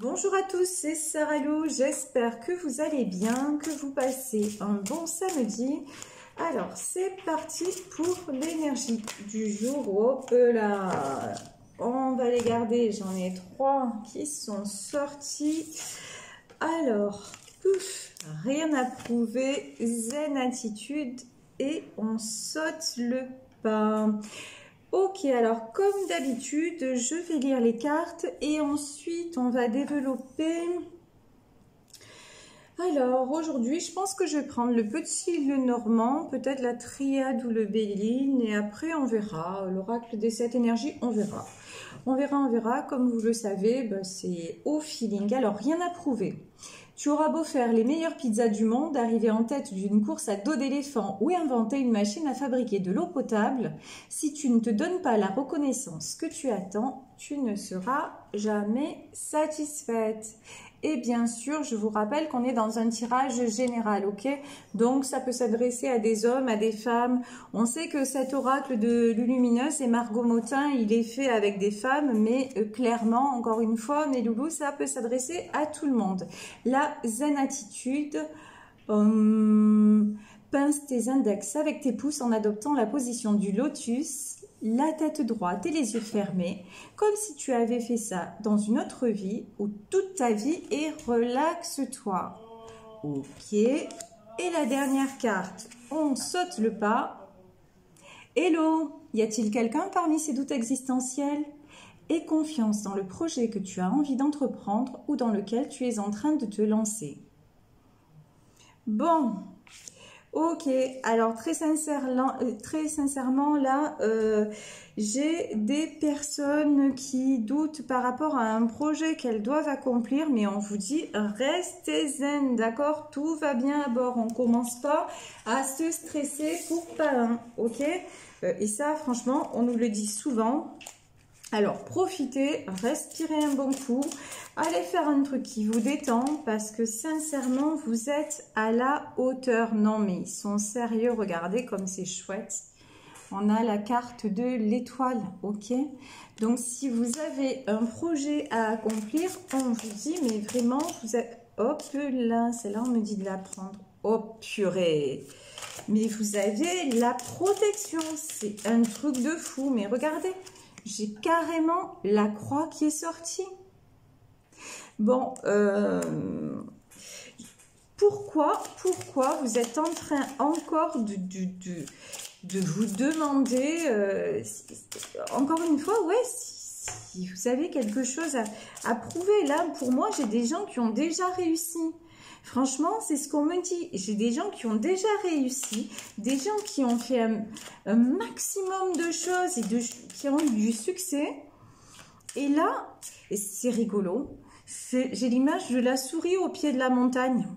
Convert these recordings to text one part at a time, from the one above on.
Bonjour à tous, c'est Sarah Lou, j'espère que vous allez bien, que vous passez un bon samedi. Alors, c'est parti pour l'énergie du jour. Hop là, on va les garder, j'en ai 3 qui sont sortis. Alors, rien à prouver, zen attitude et on saute le pas. Ok, alors comme d'habitude, je vais lire les cartes et ensuite on va développer. Alors aujourd'hui, je pense que je vais prendre le petit le normand, peut-être la triade ou le béline et après on verra. L'oracle des 7 énergies, on verra. On verra. Comme vous le savez, c'est au feeling. Alors rien à prouver. Tu auras beau faire les meilleures pizzas du monde, arriver en tête d'une course à dos d'éléphant ou inventer une machine à fabriquer de l'eau potable, si tu ne te donnes pas la reconnaissance que tu attends, tu ne seras jamais satisfaite. Et bien sûr, je vous rappelle qu'on est dans un tirage général, ok? Donc, ça peut s'adresser à des hommes, à des femmes. On sait que cet oracle de Lulumineuse et Margot Motin, il est fait avec des femmes, mais clairement, encore une fois, mes loulous, ça peut s'adresser à tout le monde. La zen attitude, pince tes index avec tes pouces en adoptant la position du lotus, la tête droite et les yeux fermés, comme si tu avais fait ça dans une autre vie ou toute ta vie et relaxe-toi. Ok. Et la dernière carte, on saute le pas. Hello, y a-t-il quelqu'un parmi ces doutes existentiels? Aie confiance dans le projet que tu as envie d'entreprendre ou dans lequel tu es en train de te lancer. Bon. Ok, alors très sincèrement là, j'ai des personnes qui doutent par rapport à un projet qu'elles doivent accomplir, mais on vous dit restez zen, d'accord? Tout va bien à bord, on commence pas à se stresser pour pas un, ok? Et ça franchement, on nous le dit souvent. Alors, profitez, respirez un bon coup, allez faire un truc qui vous détend parce que sincèrement, vous êtes à la hauteur. Non, mais ils sont sérieux, regardez comme c'est chouette. On a la carte de l'étoile, ok? Donc, si vous avez un projet à accomplir, on vous dit, mais vraiment, vous êtes... Hop là, celle-là, on me dit de la prendre. Oh, purée! Mais vous avez la protection, c'est un truc de fou, mais regardez! J'ai carrément la croix qui est sortie. Bon, pourquoi vous êtes en train encore de vous demander, encore une fois, ouais, si vous avez quelque chose à prouver. Là, pour moi, j'ai des gens qui ont déjà réussi. Franchement, c'est ce qu'on me dit. J'ai des gens qui ont déjà réussi, des gens qui ont fait un maximum de choses et qui ont eu du succès. Et là, c'est rigolo. J'ai l'image de la souris au pied de la montagne.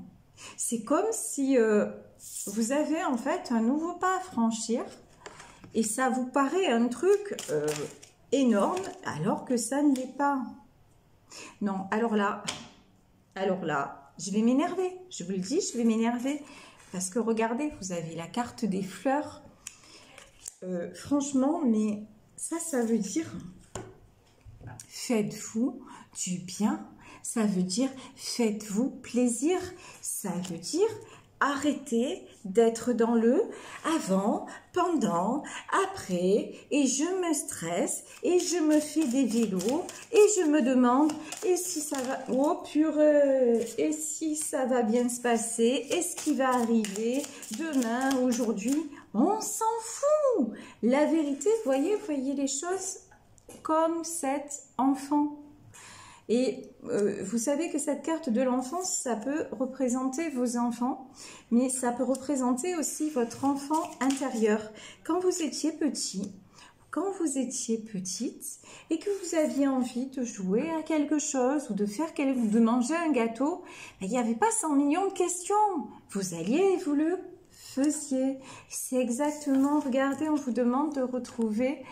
C'est comme si vous avez en fait un nouveau pas à franchir et ça vous paraît un truc énorme alors que ça ne l'est pas. Non, alors là, je vais m'énerver, je vous le dis, je vais m'énerver. Parce que regardez, vous avez la carte des fleurs. Franchement, mais ça veut dire faites-vous du bien. Ça veut dire faites-vous plaisir. Ça veut dire arrêtez d'être dans le avant, pendant, après, et je me stresse, et je me fais des vélos, et je me demande, et si ça va, oh purée, et si ça va bien se passer, et ce qui va arriver demain, aujourd'hui, on s'en fout. La vérité, voyez les choses comme cet enfant. Et vous savez que cette carte de l'enfance, ça peut représenter vos enfants, mais ça peut représenter aussi votre enfant intérieur. Quand vous étiez petit, quand vous étiez petite et que vous aviez envie de jouer à quelque chose ou de manger un gâteau, il n'y avait pas 100 millions de questions. Vous alliez et vous le faisiez. C'est exactement, regardez, on vous demande de retrouver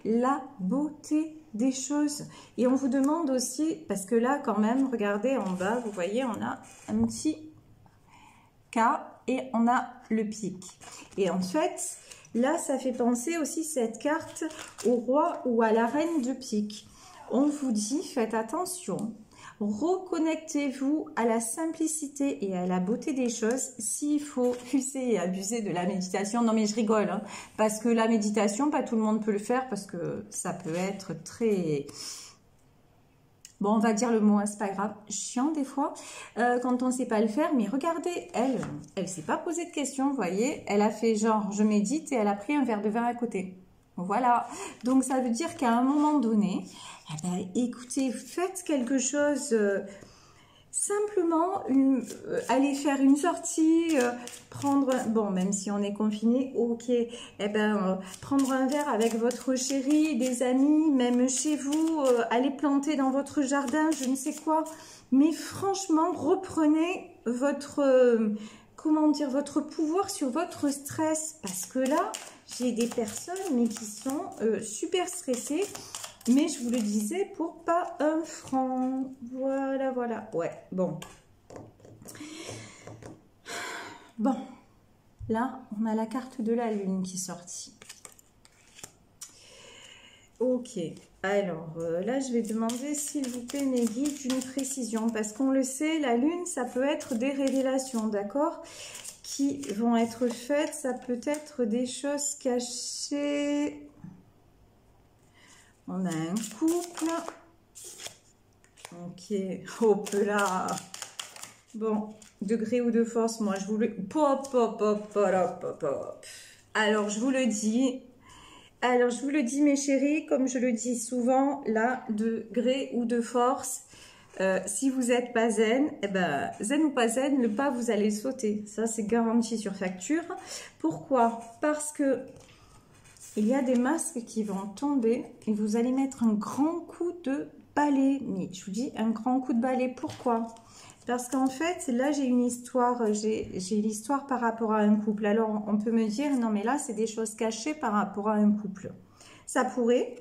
la beauté des choses. Et on vous demande aussi, parce que là quand même, regardez en bas, vous voyez, on a un petit K et on a le pic. Et en fait, là, ça fait penser aussi cette carte au roi ou à la reine de pique. on vous dit, faites attention. Reconnectez-vous à la simplicité et à la beauté des choses. S'il faut user et abuser de la méditation, non mais je rigole, hein, parce que la méditation, pas tout le monde peut le faire, parce que ça peut être très... Bon, on va dire le mot, hein, c'est pas grave, chiant des fois, quand on ne sait pas le faire. Mais regardez, elle s'est pas posé de questions, vous voyez. Elle a fait genre, je médite, et elle a pris un verre de vin à côté. Voilà, donc ça veut dire qu'à un moment donné, eh ben, écoutez, faites quelque chose, simplement, aller faire une sortie, prendre, bon, même si on est confiné, ok, eh ben, prendre un verre avec votre chéri, des amis, même chez vous, aller planter dans votre jardin, je ne sais quoi. Mais franchement, reprenez votre, comment dire, votre pouvoir sur votre stress, parce que là, j'ai des personnes mais qui sont super stressées, mais je vous le disais, pour pas un franc. Voilà, voilà. Ouais, bon. Bon, là, on a la carte de la lune qui est sortie. Ok, alors là, je vais demander, s'il vous plaît, mes guides, une précision, parce qu'on le sait, la lune, ça peut être des révélations, d'accord, qui vont être faites, ça peut être des choses cachées. On a un couple. Ok, hop là. Bon, degré ou de force, moi je vous le... Pop, pop, pop, pop, pop, pop. Alors je vous le dis. Alors je vous le dis mes chéris, comme je le dis souvent, là, degré ou de force. Si vous n'êtes pas zen, eh ben, zen ou pas zen, le pas vous allez sauter. Ça c'est garanti sur facture. Pourquoi? Parce que il y a des masques qui vont tomber et vous allez mettre un grand coup de balai. Mais je vous dis un grand coup de balai. Pourquoi? Parce qu'en fait, là j'ai une histoire, j'ai l'histoire par rapport à un couple. Alors on peut me dire, non mais là c'est des choses cachées par rapport à un couple. Ça pourrait,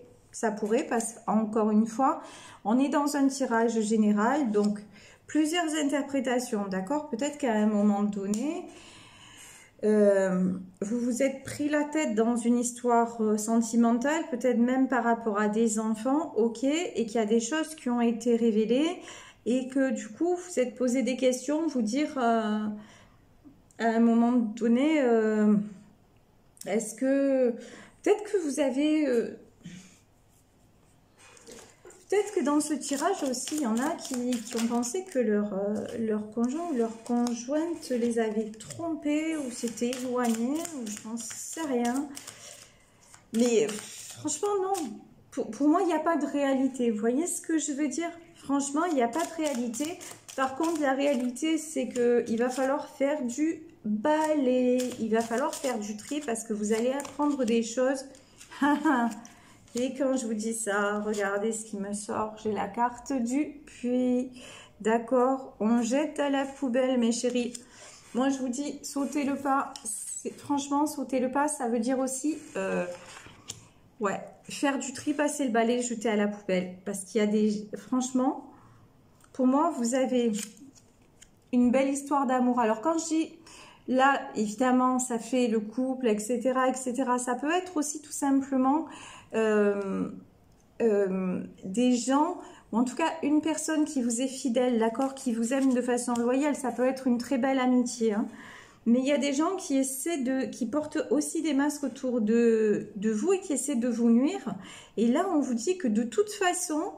parce qu'encore une fois, on est dans un tirage général, donc plusieurs interprétations, d'accord? Peut-être qu'à un moment donné, vous vous êtes pris la tête dans une histoire sentimentale, peut-être même par rapport à des enfants, ok, et qu'il y a des choses qui ont été révélées, et que du coup, vous êtes posé des questions, vous dire à un moment donné, est-ce que, peut-être que vous avez... peut-être que dans ce tirage aussi, il y en a qui ont pensé que leur conjoint ou leur conjointe les avait trompés ou s'était éloigné, ou je n'en sais rien. Mais franchement, non. Pour moi, il n'y a pas de réalité. Vous voyez ce que je veux dire? Franchement, il n'y a pas de réalité. Par contre, la réalité, c'est qu'il va falloir faire du balai. Il va falloir faire du tri parce que vous allez apprendre des choses. Et quand je vous dis ça, regardez ce qui me sort. J'ai la carte du puits. D'accord, on jette à la poubelle, mes chéris. Moi, je vous dis, sautez le pas. Franchement, sauter le pas, ça veut dire aussi... ouais, faire du tri, passer le balai, jeter à la poubelle. Parce qu'il y a des... Franchement, pour moi, vous avez une belle histoire d'amour. Alors, quand je dis... Là, évidemment, ça fait le couple, etc., etc. Ça peut être aussi tout simplement des gens, ou en tout cas une personne qui vous est fidèle, d'accord, qui vous aime de façon loyale. Ça peut être une très belle amitié, hein. Mais il y a des gens qui qui portent aussi des masques autour de vous et qui essaient de vous nuire. Et là, on vous dit que de toute façon,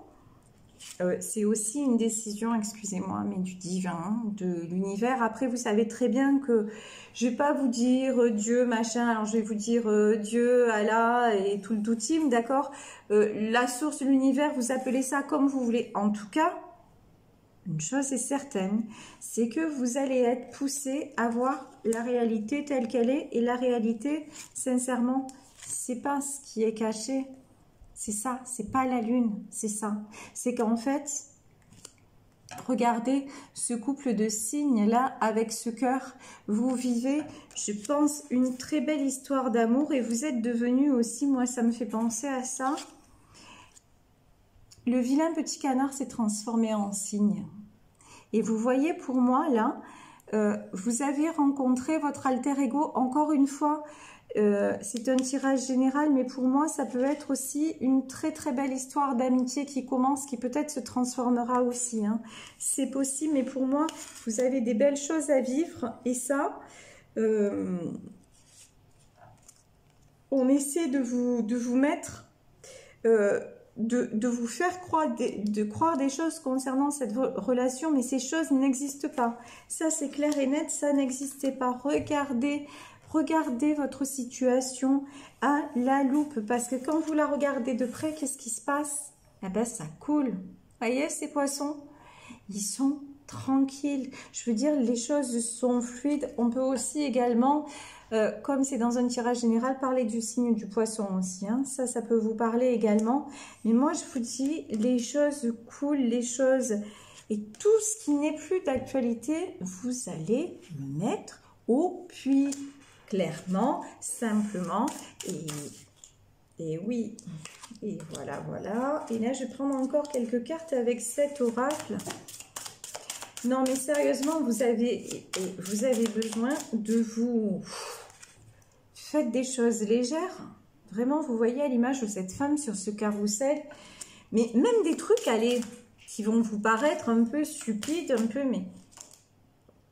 c'est aussi une décision, excusez-moi, mais du divin, de l'univers. Après, vous savez très bien que je ne vais pas vous dire Dieu, machin, alors je vais vous dire Dieu, Allah et tout le team, d'accord? La source de l'univers, vous appelez ça comme vous voulez. En tout cas, une chose est certaine, c'est que vous allez être poussé à voir la réalité telle qu'elle est. Et la réalité, sincèrement, c'est pas ce qui est caché. C'est ça, c'est pas la lune, c'est ça. C'est qu'en fait, regardez ce couple de signes là avec ce cœur. Vous vivez, je pense, une très belle histoire d'amour et vous êtes devenus aussi, moi ça me fait penser à ça. Le vilain petit canard s'est transformé en cygne. Et vous voyez pour moi là, vous avez rencontré votre alter ego encore une fois. c'est un tirage général, mais pour moi, ça peut être aussi une très très belle histoire d'amitié qui commence, qui peut-être se transformera aussi. Hein. C'est possible, mais pour moi, vous avez des belles choses à vivre. Et ça, on essaie de vous mettre, de vous faire croire des choses concernant cette relation, mais ces choses n'existent pas. Ça, c'est clair et net, ça n'existait pas. Regardez votre situation à la loupe, parce que quand vous la regardez de près, qu'est-ce qui se passe? Eh ben, ça coule. Voyez, ces poissons, ils sont tranquilles. Je veux dire, les choses sont fluides. On peut aussi également, comme c'est dans un tirage général, parler du signe du poisson aussi. Hein. Ça peut vous parler également. Mais moi, je vous dis, les choses coulent, les choses... Et tout ce qui n'est plus d'actualité, vous allez le mettre au puits. Clairement, simplement, et oui, et voilà, voilà. Et là, je vais prendre encore quelques cartes avec cet oracle. Non, mais sérieusement, vous avez besoin de vous... Faites des choses légères. Vraiment, vous voyez à l'image de cette femme sur ce carrousel. Mais même des trucs, allez, qui vont vous paraître un peu stupides, un peu, mais...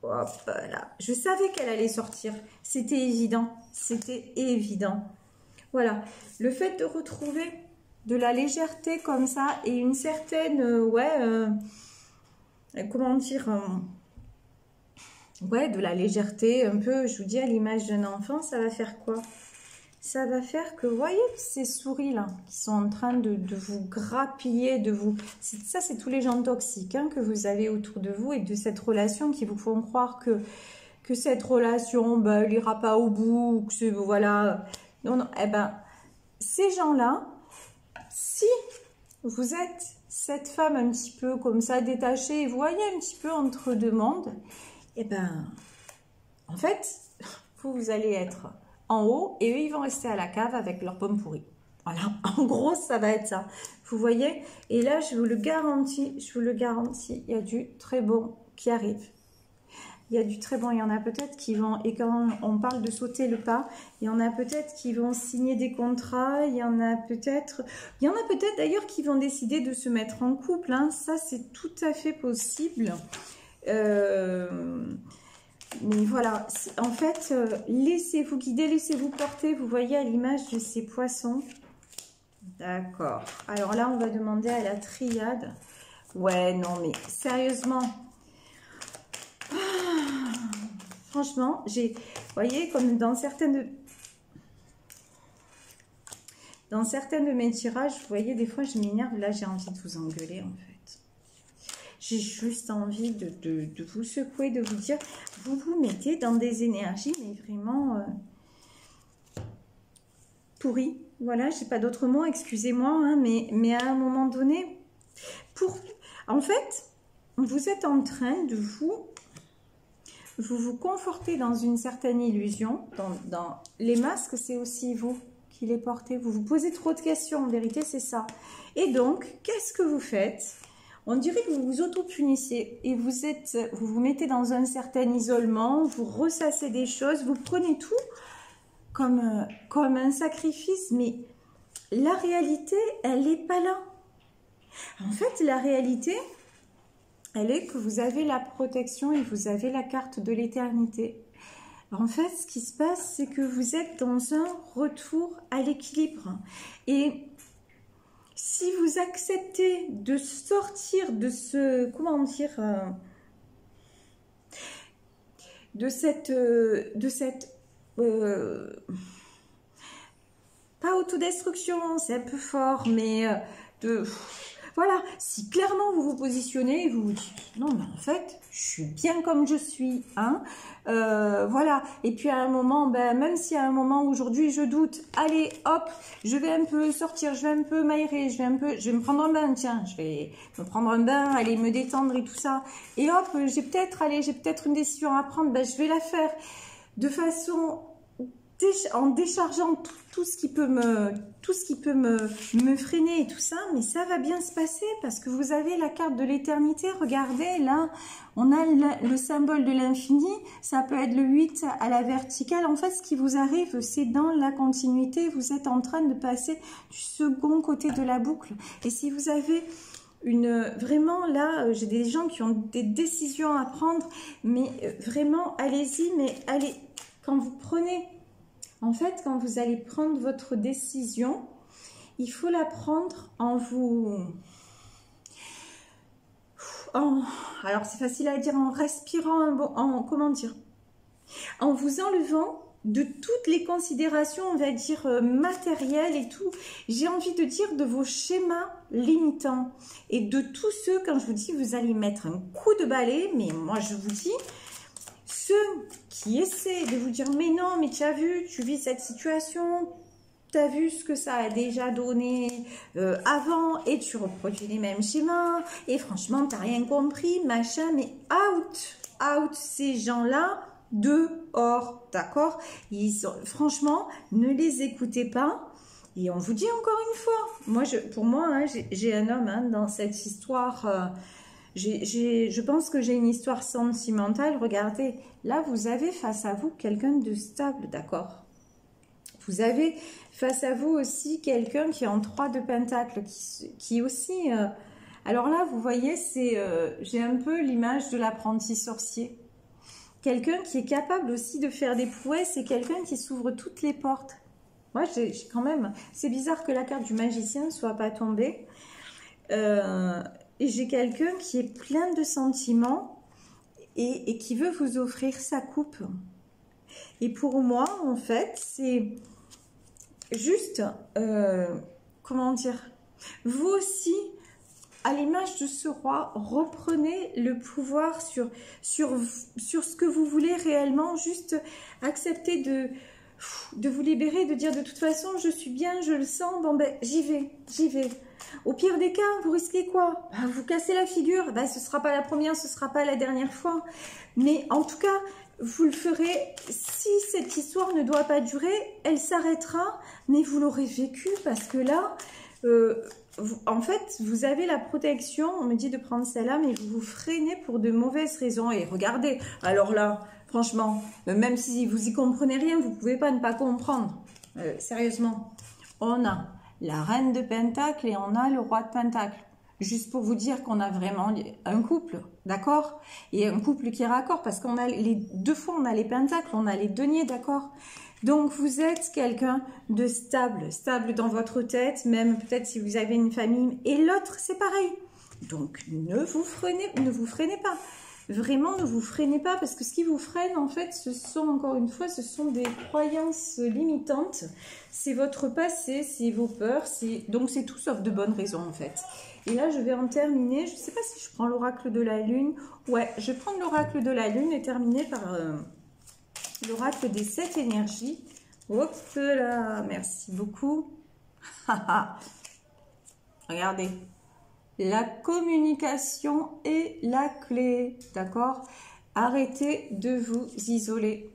Hop là. Je savais qu'elle allait sortir. C'était évident. C'était évident. Voilà. Le fait de retrouver de la légèreté comme ça et une certaine... comment dire ouais, de la légèreté un peu, je vous dis, à l'image d'un enfant, ça va faire quoi? Ça va faire que, vous voyez, ces souris là, qui sont en train de vous grappiller, de vous... Ça, c'est tous les gens toxiques hein, que vous avez autour de vous et de cette relation qui vous font croire que cette relation, ben, elle n'ira pas au bout, que c'est, voilà... Non, non, eh ben, ces gens-là, si vous êtes cette femme un petit peu comme ça, détachée, et vous voyez un petit peu entre deux mondes, eh ben, en fait, vous allez être... en haut, et eux, ils vont rester à la cave avec leurs pommes pourries. Voilà, en gros, ça va être ça. Vous voyez? Et là, je vous le garantis, il y a du très bon qui arrive. Il y a du très bon, il y en a peut-être qui vont, et quand on parle de sauter le pas, il y en a peut-être qui vont signer des contrats, il y en a peut-être d'ailleurs qui vont décider de se mettre en couple, hein. Ça, c'est tout à fait possible. Mais voilà, en fait, laissez-vous guider, laissez-vous porter. Vous voyez à l'image de ces poissons. D'accord. Alors là, on va demander à la triade. Ouais, non, mais sérieusement. Franchement, vous voyez, comme dans certaines de mes tirages, vous voyez, des fois, je m'énerve. Là, j'ai envie de vous engueuler, en fait. J'ai juste envie de vous secouer, de vous dire, vous vous mettez dans des énergies, mais vraiment pourries. Voilà, j'ai pas d'autre mot, excusez-moi, hein, mais à un moment donné, en fait, vous êtes en train de vous conforter dans une certaine illusion. Dans les masques, c'est aussi vous qui les portez. Vous vous posez trop de questions, en vérité, c'est ça. Et donc, qu'est-ce que vous faites ? On dirait que vous vous auto-punissez et vous vous mettez dans un certain isolement, vous ressassez des choses, vous prenez tout comme un sacrifice, mais la réalité, elle n'est pas là. En fait, la réalité, elle est que vous avez la protection et vous avez la carte de l'éternité. En fait, ce qui se passe, c'est que vous êtes dans un retour à l'équilibre. Et si vous acceptez de sortir de ce, comment dire, de cette pas autodestruction, c'est un peu fort, mais voilà, si clairement vous vous positionnez et vous vous dites, non mais en fait, je suis bien comme je suis, hein, voilà, et puis à un moment, ben, même si à un moment aujourd'hui je doute, allez hop, je vais un peu sortir, je vais un peu m'aérer, je vais me prendre un bain, tiens, je vais me prendre un bain, aller me détendre et tout ça, et hop, j'ai peut-être une décision à prendre, ben je vais la faire de façon en déchargeant tout ce qui peut me freiner et tout ça, mais ça va bien se passer parce que vous avez la carte de l'éternité. Regardez, là, on a le symbole de l'infini. Ça peut être le 8 à la verticale. En fait, ce qui vous arrive, c'est dans la continuité. Vous êtes en train de passer du second côté de la boucle. Et si vous avez vraiment là, j'ai des gens qui ont des décisions à prendre, mais vraiment, allez-y, mais allez, quand vous prenez... En fait, quand vous allez prendre votre décision, il faut la prendre alors c'est facile à dire, en respirant, comment dire, en vous enlevant de toutes les considérations, on va dire, matérielles et tout. J'ai envie de dire de vos schémas limitants et de tous ceux, quand je vous dis, vous allez mettre un coup de balai, mais moi je vous dis... Ceux qui essaient de vous dire, mais non, mais tu as vu, tu vis cette situation, tu as vu ce que ça a déjà donné avant, et tu reproduis les mêmes schémas, et franchement, tu n'as rien compris, machin, mais out, ces gens-là, dehors, d'accord? Franchement, ne les écoutez pas, et on vous dit encore une fois, pour moi, hein, j'ai un homme hein, dans cette histoire... je pense que j'ai une histoire sentimentale. Regardez, là, vous avez face à vous quelqu'un de stable, d'accord? Vous avez face à vous aussi quelqu'un qui est en 3 de pentacle, qui aussi... alors là, vous voyez, j'ai un peu l'image de l'apprenti sorcier. Quelqu'un qui est capable aussi de faire des prouesses et quelqu'un qui s'ouvre toutes les portes. Moi, j'ai quand même... C'est bizarre que la carte du magicien ne soit pas tombée. Et j'ai quelqu'un qui est plein de sentiments et qui veut vous offrir sa coupe. Et pour moi, en fait, c'est juste, comment dire, vous aussi, à l'image de ce roi, reprenez le pouvoir sur ce que vous voulez réellement, juste accepter de vous libérer, de dire de toute façon, je suis bien, je le sens, bon ben j'y vais. Au pire des cas, vous risquez quoi? Vous cassez la figure, ce ne sera pas la première, ce ne sera pas la dernière fois. Mais en tout cas, vous le ferez. Si cette histoire ne doit pas durer, elle s'arrêtera, mais vous l'aurez vécu parce que là, en fait, vous avez la protection. On me dit de prendre celle-là, mais vous vous freinez pour de mauvaises raisons. Et regardez, alors là, franchement, même si vous y comprenez rien, vous ne pouvez pas ne pas comprendre. Sérieusement, on a la reine de Pentacle et on a le roi de Pentacle. Juste pour vous dire qu'on a vraiment un couple, d'accord? Et un couple qui est raccord, parce qu'on a les deux fois, on a les pentacles, on a les deniers, d'accord? Donc, vous êtes quelqu'un de stable dans votre tête, même peut-être si vous avez une famille. Et l'autre, c'est pareil. Donc, ne vous freinez pas. Vraiment, ne vous freinez pas, parce que ce qui vous freine, en fait, encore une fois, ce sont des croyances limitantes. C'est votre passé, c'est vos peurs, donc c'est tout sauf de bonnes raisons, en fait. Et là, je vais en terminer. Je ne sais pas si je prends l'oracle de la Lune. Ouais, je vais prendre l'oracle de la Lune et terminer par l'oracle des 7 énergies. Hop là, merci beaucoup. Regardez. La communication est la clé, d'accord? Arrêtez de vous isoler.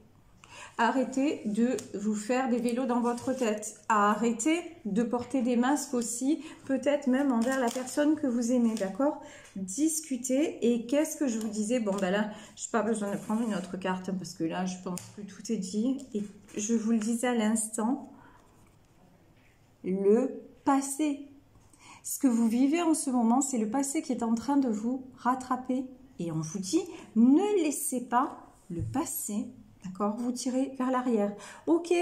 Arrêtez de vous faire des vélos dans votre tête. Arrêtez de porter des masques aussi, peut-être même envers la personne que vous aimez, d'accord? Discutez. Et qu'est-ce que je vous disais? Bon, ben là, je n'ai pas besoin de prendre une autre carte parce que là, je pense que tout est dit. Et je vous le disais à l'instant, le passé. Ce que vous vivez en ce moment, c'est le passé qui est en train de vous rattraper. Et on vous dit, ne laissez pas le passé, d'accord, vous tirer vers l'arrière. Ok,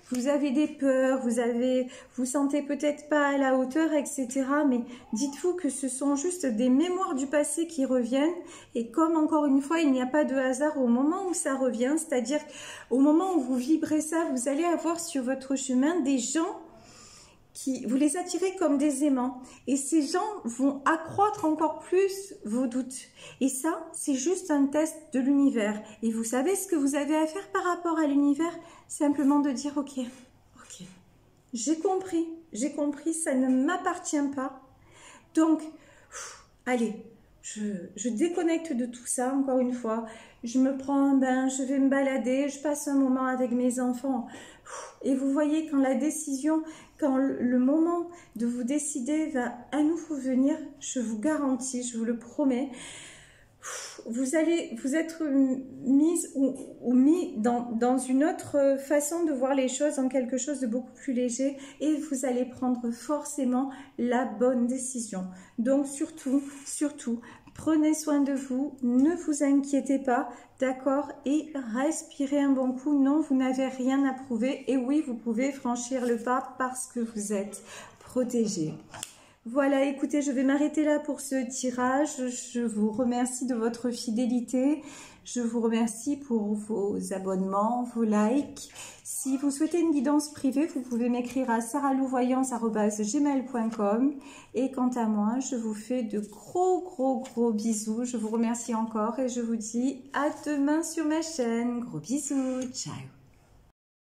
vous avez des peurs, vous sentez peut-être pas à la hauteur, etc. Mais dites-vous que ce sont juste des mémoires du passé qui reviennent. Et comme encore une fois, il n'y a pas de hasard au moment où ça revient, c'est-à-dire au moment où vous vibrez ça, vous allez avoir sur votre chemin des gens vous les attirez comme des aimants. Et ces gens vont accroître encore plus vos doutes. Et ça, c'est juste un test de l'univers. Et vous savez ce que vous avez à faire par rapport à l'univers? Simplement de dire, ok, j'ai compris, ça ne m'appartient pas. Donc, allez, je déconnecte de tout ça, encore une fois. Je me prends un bain, je vais me balader, je passe un moment avec mes enfants. Et vous voyez, quand la décision, quand le moment de vous décider va à nouveau venir, je vous garantis, je vous le promets, vous allez vous être mise ou mis dans une autre façon de voir les choses, en quelque chose de beaucoup plus léger, et vous allez prendre forcément la bonne décision. Donc surtout, prenez soin de vous, ne vous inquiétez pas, d'accord? Et respirez un bon coup. Non, vous n'avez rien à prouver, et oui, vous pouvez franchir le pas parce que vous êtes protégé. Voilà, écoutez, je vais m'arrêter là pour ce tirage. Je vous remercie de votre fidélité. Je vous remercie pour vos abonnements, vos likes. Si vous souhaitez une guidance privée, vous pouvez m'écrire à sarahlouvoyance@gmail.com. Et quant à moi, je vous fais de gros bisous. Je vous remercie encore et je vous dis à demain sur ma chaîne. Gros bisous, ciao.